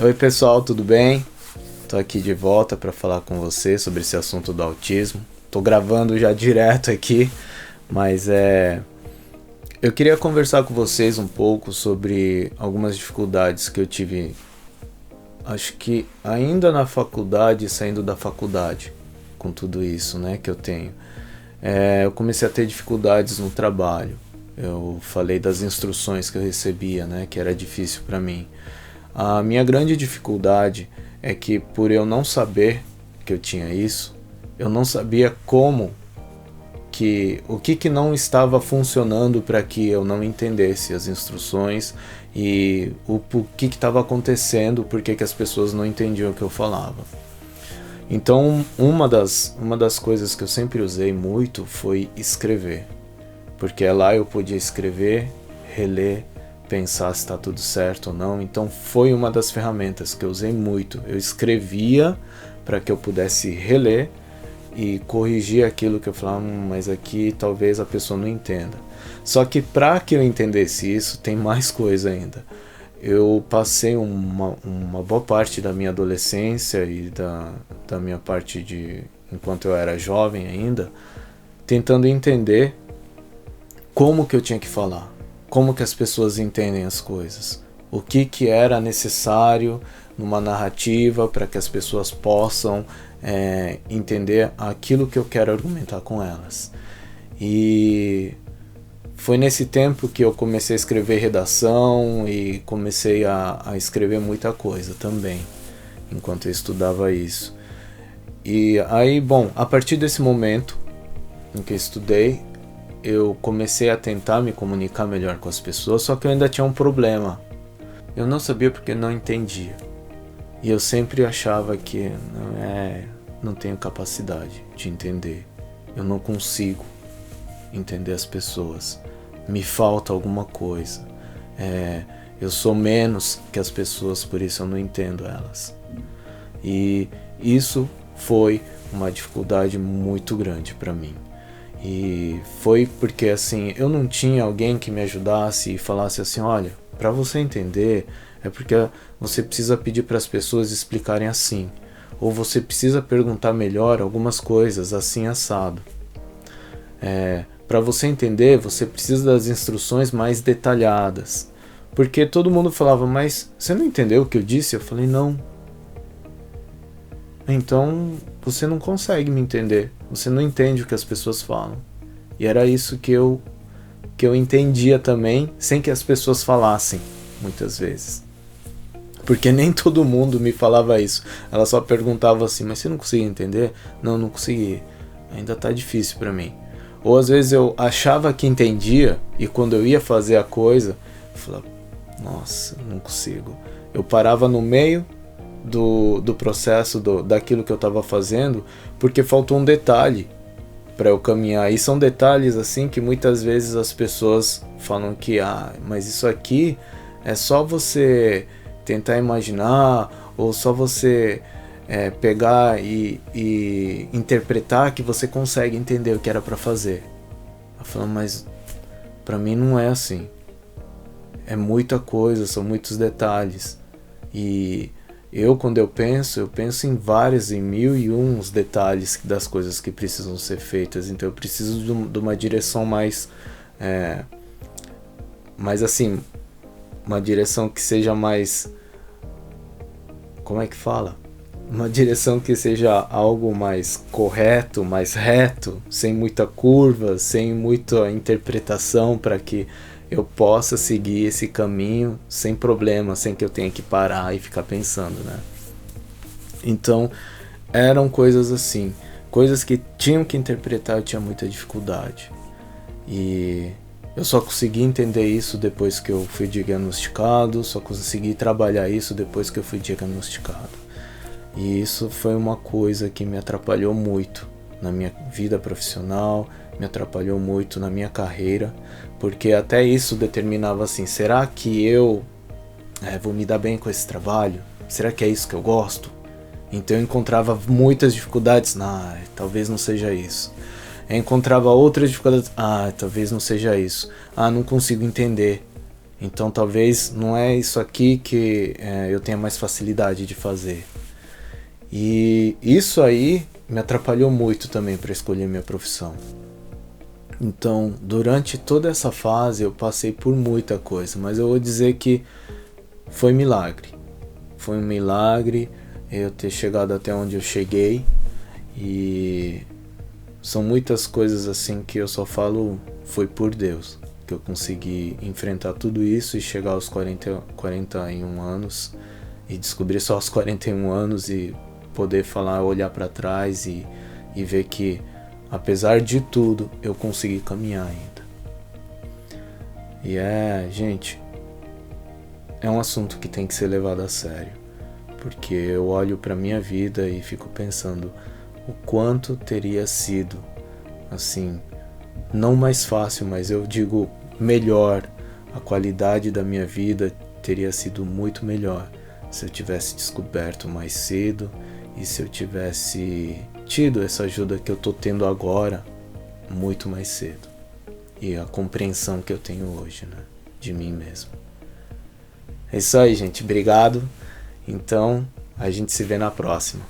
Oi pessoal, tudo bem? Tô aqui de volta para falar com você sobre esse assunto do autismo. Tô gravando já direto aqui, mas eu queria conversar com vocês um pouco sobre algumas dificuldades que eu tive, acho que ainda na faculdade, saindo da faculdade, com tudo isso, né, que eu tenho. Eu comecei a ter dificuldades no trabalho. Eu falei das instruções que eu recebia, né, que era difícil para mim. A minha grande dificuldade é que, por eu não saber que eu tinha isso, eu não sabia o que não estava funcionando para que eu não entendesse as instruções e o que estava acontecendo, porque que as pessoas não entendiam o que eu falava. Então, uma das coisas que eu sempre usei muito foi escrever, porque lá eu podia escrever, reler, pensar se está tudo certo ou não. Então foi uma das ferramentas que eu usei muito. Eu escrevia para que eu pudesse reler e corrigir aquilo que eu falava, mas aqui talvez a pessoa não entenda. Só que para que eu entendesse isso, tem mais coisa ainda. Eu passei uma boa parte da minha adolescência e da minha parte enquanto eu era jovem ainda, tentando entender como que eu tinha que falar. Como que as pessoas entendem as coisas, o que era necessário numa narrativa para que as pessoas possam entender aquilo que eu quero argumentar com elas. E foi nesse tempo que eu comecei a escrever redação e comecei a escrever muita coisa também, enquanto eu estudava isso. E aí, bom, a partir desse momento em que eu estudei, eu comecei a tentar me comunicar melhor com as pessoas, só que eu ainda tinha um problema. Eu não sabia porque não entendia. E eu sempre achava que não tenho capacidade de entender. Eu não consigo entender as pessoas. Me falta alguma coisa. Eu sou menos que as pessoas, por isso eu não entendo elas. E isso foi uma dificuldade muito grande para mim. E foi porque assim, eu não tinha alguém que me ajudasse e falasse assim, olha, para você entender, é porque você precisa pedir para as pessoas explicarem assim, ou você precisa perguntar melhor algumas coisas assim assado. Para você entender, você precisa das instruções mais detalhadas, porque todo mundo falava, mas você não entendeu o que eu disse? Eu falei, não. Então você não consegue me entender, você não entende o que as pessoas falam. E era isso que eu entendia também, sem que as pessoas falassem, muitas vezes. Porque nem todo mundo me falava isso. Ela só perguntava assim, mas você não conseguia entender? Não consegui. Ainda tá difícil para mim. Ou às vezes eu achava que entendia, e quando eu ia fazer a coisa, eu falava, nossa, não consigo. Eu parava no meio do processo daquilo que eu estava fazendo, porque faltou um detalhe para eu caminhar. E são detalhes assim que muitas vezes as pessoas falam que mas isso aqui é só você tentar imaginar, ou só você pegar e interpretar que você consegue entender o que era para fazer. Eu falo, mas para mim não é assim. É muita coisa, são muitos detalhes. E quando eu penso em em 1001 detalhes das coisas que precisam ser feitas. Então eu preciso de uma direção mais assim, uma direção que seja mais, como é que fala? Uma direção que seja algo mais correto, mais reto, sem muita curva, sem muita interpretação, para que eu possa seguir esse caminho sem problema, sem que eu tenha que parar e ficar pensando, né? Então, eram coisas assim, coisas que tinham que interpretar, eu tinha muita dificuldade. E eu só consegui entender isso depois que eu fui diagnosticado, só consegui trabalhar isso depois que eu fui diagnosticado. E isso foi uma coisa que me atrapalhou muito na minha vida profissional, me atrapalhou muito na minha carreira, Porque até isso determinava assim, será que eu vou me dar bem com esse trabalho? Será que é isso que eu gosto? Então eu encontrava muitas dificuldades, talvez não seja isso. Eu encontrava outras dificuldades, talvez não seja isso. Não consigo entender. Então talvez não é isso aqui que eu tenha mais facilidade de fazer. E isso aí me atrapalhou muito também para escolher minha profissão. Então, durante toda essa fase eu passei por muita coisa, mas eu vou dizer que foi milagre. Foi um milagre eu ter chegado até onde eu cheguei, e são muitas coisas assim que eu só falo foi por Deus que eu consegui enfrentar tudo isso e chegar aos 41 anos e descobrir só aos 41 anos e poder falar, olhar para trás e ver que apesar de tudo eu consegui caminhar ainda. E gente, é um assunto que tem que ser levado a sério, porque eu olho para minha vida e fico pensando o quanto teria sido, assim, não mais fácil, mas eu digo melhor, a qualidade da minha vida teria sido muito melhor se eu tivesse descoberto mais cedo e se eu tivesse tido essa ajuda que eu tô tendo agora muito mais cedo, e a compreensão que eu tenho hoje, né, de mim mesmo. É isso aí, gente, obrigado. Então a gente se vê na próxima.